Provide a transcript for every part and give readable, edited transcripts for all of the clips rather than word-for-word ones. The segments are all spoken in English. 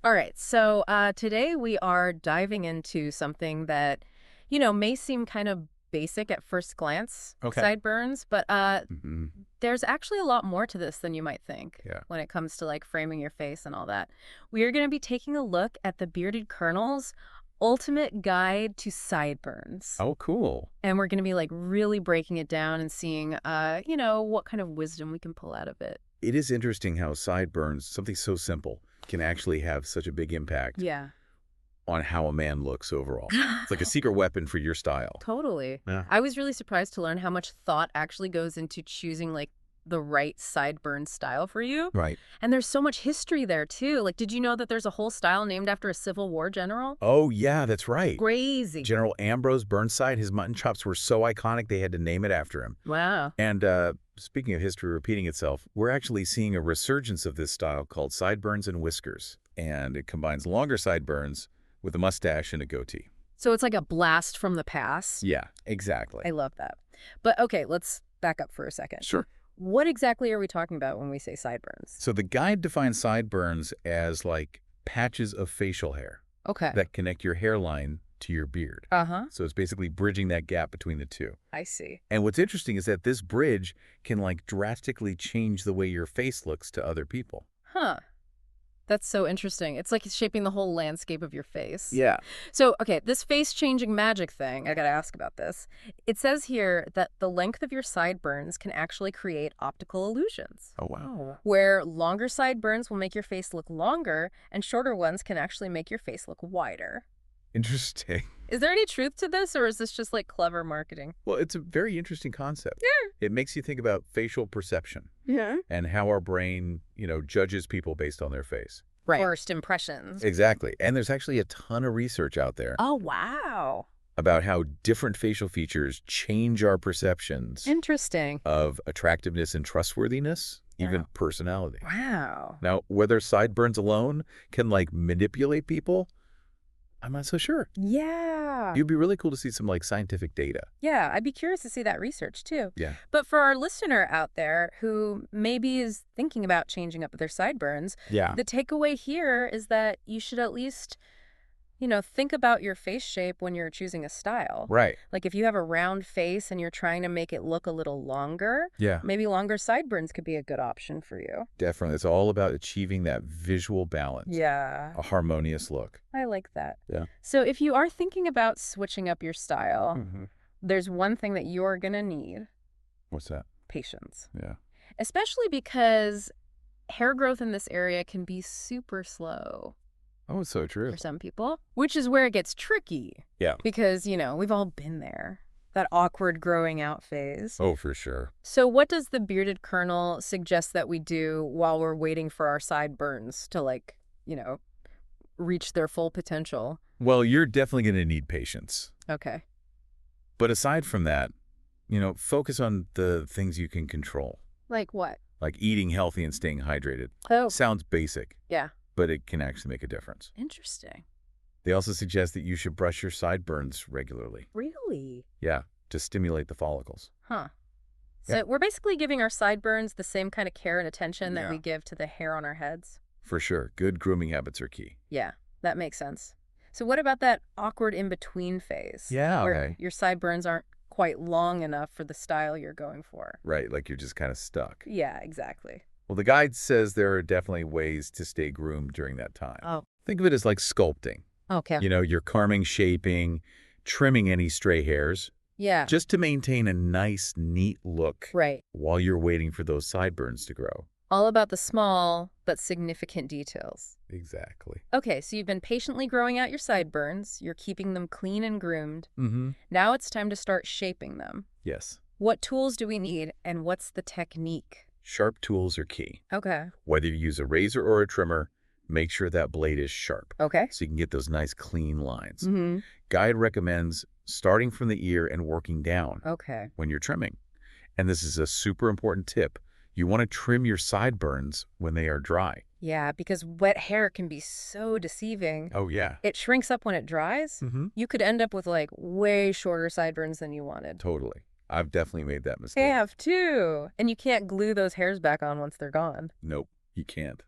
All right, so today we are diving into something that, may seem kind of basic at first glance, Okay. sideburns, but Hmm. there's actually a lot more to this than you might think Yeah. when it comes to like framing your face and all that. We are going to be taking a look at the Bearded Colonel's ultimate guide to sideburns. Oh, cool. And we're going to be like really breaking it down and seeing, what kind of wisdom we can pull out of it. It is interesting how sideburns, something so simple, can actually have such a big impact Yeah. on how a man looks overall. It's like a secret weapon for your style. Totally. Yeah. I was really surprised to learn how much thought actually goes into choosing like the right sideburn style for you. Right. And there's so much history there too. Like, did you know that there's a whole style named after a Civil War general? Oh, yeah, that's right. Crazy. General Ambrose Burnside, his mutton chops were so iconic they had to name it after him. Wow. And speaking of history repeating itself, we're actually seeing a resurgence of this style called sideburns and whiskers. And it combines longer sideburns with a mustache and a goatee. So it's like a blast from the past. Yeah, exactly. I love that. But okay, let's back up for a second. Sure. What exactly are we talking about when we say sideburns? So the guide defines sideburns as like patches of facial hair Okay. that connect your hairline to your beard. Uh-huh. So it's basically bridging that gap between the two. I see. And what's interesting is that this bridge can like drastically change the way your face looks to other people. Huh. That's so interesting. It's like it's shaping the whole landscape of your face. Yeah. So, okay, this face-changing magic thing, I gotta ask about this. It says here that the length of your sideburns can actually create optical illusions, Oh, wow. where longer sideburns will make your face look longer, and shorter ones can actually make your face look wider. Interesting. Is there any truth to this, or is this just like clever marketing? Well, it's a very interesting concept. Yeah. It makes you think about facial perception Yeah. and how our brain, judges people based on their face. Right. First impressions. Exactly. And there's actually a ton of research out there Oh, wow. about how different facial features change our perceptions Interesting. of attractiveness and trustworthiness, even Wow. personality. Wow. Now, whether sideburns alone can like manipulate people, I'm not so sure. Yeah. It'd be really cool to see some like scientific data. Yeah, I'd be curious to see that research too. Yeah. But for our listener out there who maybe is thinking about changing up their sideburns, Yeah. the takeaway here is that you should at least, think about your face shape when you're choosing a style. Right. Like if you have a round face and you're trying to make it look a little longer, Yeah. maybe longer sideburns could be a good option for you. Definitely. It's all about achieving that visual balance, Yeah, a harmonious look. I like that. Yeah. So if you are thinking about switching up your style, Mm-hmm. there's one thing that you're going to need: What's that? patience. Yeah. Especially because hair growth in this area can be super slow Oh, it's so true. for some people, which is where it gets tricky. Yeah. Because, we've all been there, that awkward growing out phase. Oh, for sure. So what does the Bearded Colonel suggest that we do while we're waiting for our sideburns to, reach their full potential? Well, you're definitely going to need patience. Okay. But aside from that, focus on the things you can control, Like what? like eating healthy and staying hydrated. Oh, Sounds basic, yeah. but it can actually make a difference. Interesting. They also suggest that you should brush your sideburns regularly. Really? Yeah, to stimulate the follicles. Huh. So Yeah. we're basically giving our sideburns the same kind of care and attention that Yeah. we give to the hair on our heads. For sure, good grooming habits are key. Yeah, that makes sense. So what about that awkward in-between phase? Yeah, Where okay. your sideburns aren't quite long enough for the style you're going for. Right, like you're just kind of stuck. Yeah, exactly. Well, the guide says there are definitely ways to stay groomed during that time. Oh, Think of it as like sculpting. okay. You're carving, shaping, trimming any stray hairs, Yeah, just to maintain a nice, neat look right. while you're waiting for those sideburns to grow. All about the small but significant details. Exactly. Okay, so you've been patiently growing out your sideburns. You're keeping them clean and groomed. Mm-hmm. Now it's time to start shaping them. Yes. What tools do we need, and what's the technique? Sharp tools are key. Okay. Whether you use a razor or a trimmer, make sure that blade is sharp Okay. so you can get those nice, clean lines. Mm-hmm. Guide recommends starting from the ear and working down Okay. when you're trimming. And this is a super important tip. You want to trim your sideburns when they are dry. Yeah, because wet hair can be so deceiving. Oh, yeah. It shrinks up when it dries. Mm-hmm. You could end up with like way shorter sideburns than you wanted. Totally. I've definitely made that I mistake. have too. And you can't glue those hairs back on once they're gone. Nope, you can't.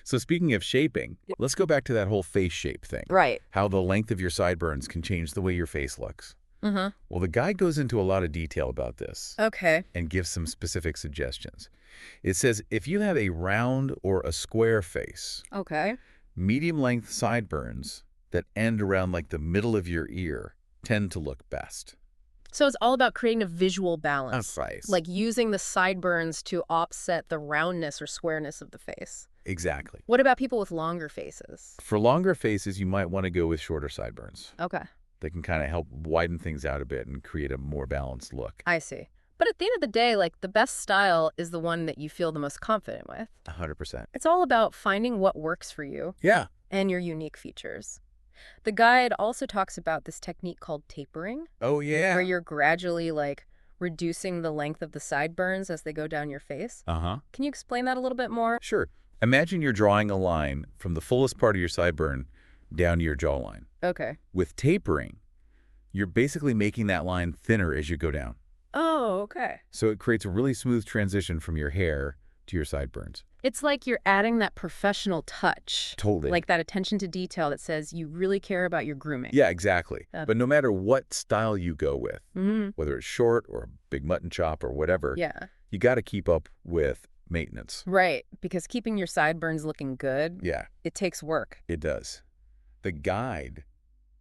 So speaking of shaping, let's go back to that whole face shape thing. Right. How the length of your sideburns can change the way your face looks. Mm-hmm. Well, the guide goes into a lot of detail about this Okay. and gives some specific suggestions. It says if you have a round or a square face, Okay. medium-length sideburns that end around like the middle of your ear tend to look best. So it's all about creating a visual balance. Right. Like using the sideburns to offset the roundness or squareness of the face. Exactly. What about people with longer faces? For longer faces, you might want to go with shorter sideburns. Okay. They can kind of help widen things out a bit and create a more balanced look. I see. But at the end of the day, like, the best style is the one that you feel the most confident with. 100%. It's all about finding what works for you Yeah. and your unique features. The guide also talks about this technique called tapering, Oh, yeah. where you're gradually, like, reducing the length of the sideburns as they go down your face. Uh-huh. Can you explain that a little bit more? Sure. Imagine you're drawing a line from the fullest part of your sideburn down to your jawline. Okay. With tapering, you're basically making that line thinner as you go down. Oh, okay. So it creates a really smooth transition from your hair to your sideburns. It's like you're adding that professional touch. Totally. Like that attention to detail that says you really care about your grooming. Yeah, exactly. But no matter what style you go with, Mm-hmm. whether it's short or a big mutton chop or whatever, Yeah. you got to keep up with maintenance. Right, because keeping your sideburns looking good, Yeah, it takes work. it does. The guide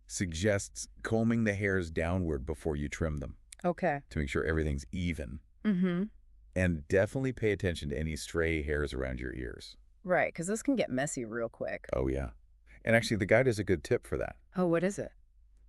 suggests combing the hairs downward before you trim them Okay. to make sure everything's even. Mm-hmm. And definitely pay attention to any stray hairs around your ears. Right, because this can get messy real quick. Oh, yeah. And actually, the guide has a good tip for that. Oh, what is it?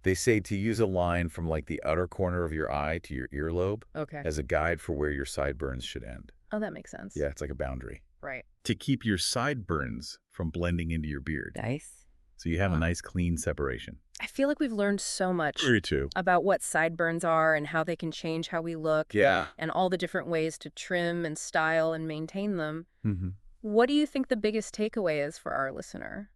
They say to use a line from like the outer corner of your eye to your earlobe Okay. as a guide for where your sideburns should end. Oh, that makes sense. Yeah, it's like a boundary. Right. To keep your sideburns from blending into your beard. Nice. So you have a Huh. nice, clean separation. I feel like we've learned so much Me too. about what sideburns are and how they can change how we look Yeah. and all the different ways to trim and style and maintain them. Mm-hmm. What do you think the biggest takeaway is for our listener?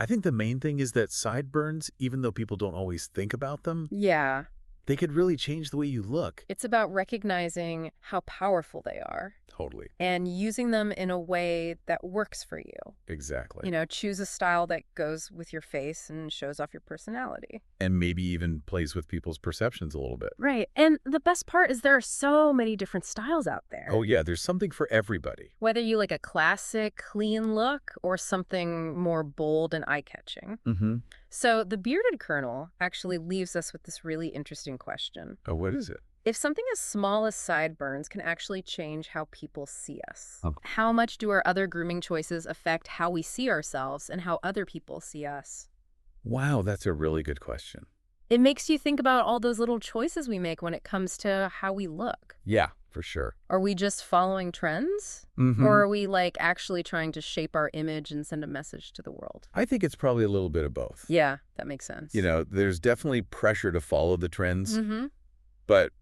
I think the main thing is that sideburns, even though people don't always think about them, Yeah. they could really change the way you look. It's about recognizing how powerful they are Totally. and using them in a way that works for you. Exactly. You know, choose a style that goes with your face and shows off your personality. And maybe even plays with people's perceptions a little bit. Right. And the best part is there are so many different styles out there. Oh, yeah. There's something for everybody. Whether you like a classic, clean look or something more bold and eye-catching. Mm-hmm. So the bearded colonel actually leaves us with this really interesting question. Oh, what is it? If something as small as sideburns can actually change how people see us, Oh. how much do our other grooming choices affect how we see ourselves and how other people see us? Wow, that's a really good question. It makes you think about all those little choices we make when it comes to how we look. Yeah, for sure. Are we just following trends? Mm-hmm. Or are we like actually trying to shape our image and send a message to the world? I think it's probably a little bit of both. Yeah, that makes sense. You know, there's definitely pressure to follow the trends, Mm-hmm. but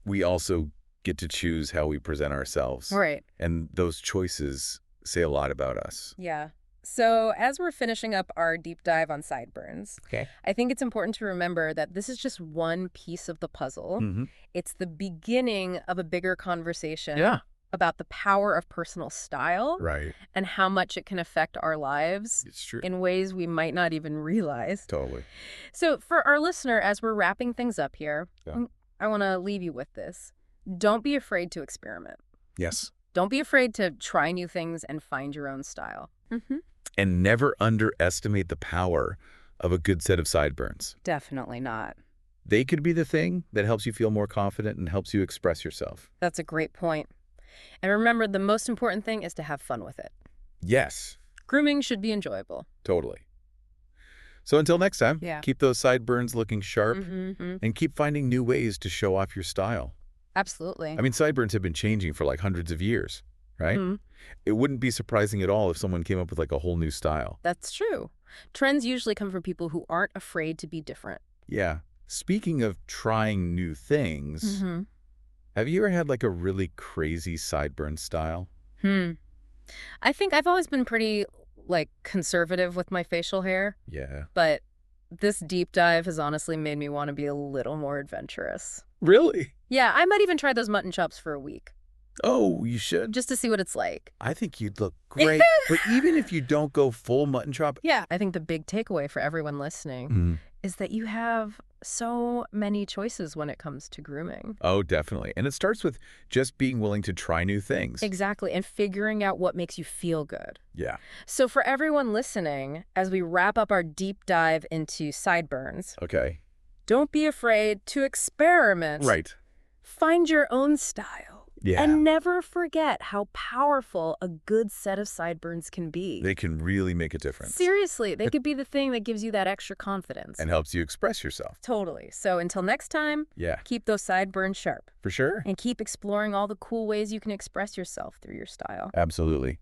we also get to choose how we present ourselves. Right. And those choices say a lot about us. Yeah. So as we're finishing up our deep dive on sideburns, Okay. I think it's important to remember that this is just one piece of the puzzle. Mm-hmm. It's the beginning of a bigger conversation Yeah. about the power of personal style Right. and how much it can affect our lives It's true. in ways we might not even realize. Totally. So for our listener, as we're wrapping things up here, Yeah. I want to leave you with this. Don't be afraid to experiment. Yes. Don't be afraid to try new things and find your own style. Mm-hmm. And never underestimate the power of a good set of sideburns. Definitely not. They could be the thing that helps you feel more confident and helps you express yourself. That's a great point. And remember, the most important thing is to have fun with it. Yes, Grooming should be enjoyable. totally. So until next time, Yeah. keep those sideburns looking sharp Mm-hmm. and keep finding new ways to show off your style. Absolutely. I mean, sideburns have been changing for like hundreds of years, right? Mhm. It wouldn't be surprising at all if someone came up with like a whole new style. That's true. Trends usually come from people who aren't afraid to be different. Yeah. Speaking of trying new things, Mm-hmm. have you ever had like a really crazy sideburn style? I think I've always been pretty, like, conservative with my facial hair, Yeah. but this deep dive has honestly made me want to be a little more adventurous. Really? Yeah, I might even try those mutton chops for a week. Oh, you should. just to see what it's like. I think you'd look great. But even if you don't go full mutton chop. Yeah, I think the big takeaway for everyone listening is that you have so many choices when it comes to grooming. Oh, definitely. And it starts with just being willing to try new things. Exactly, and figuring out what makes you feel good. Yeah. So for everyone listening, as we wrap up our deep dive into sideburns, Okay. don't be afraid to experiment. Right. Find your own style. Yeah. And never forget how powerful a good set of sideburns can be. They can really make a difference. Seriously, they could be the thing that gives you that extra confidence. And helps you express yourself. Totally. So until next time, Yeah. keep those sideburns sharp. For sure. And keep exploring all the cool ways you can express yourself through your style. Absolutely.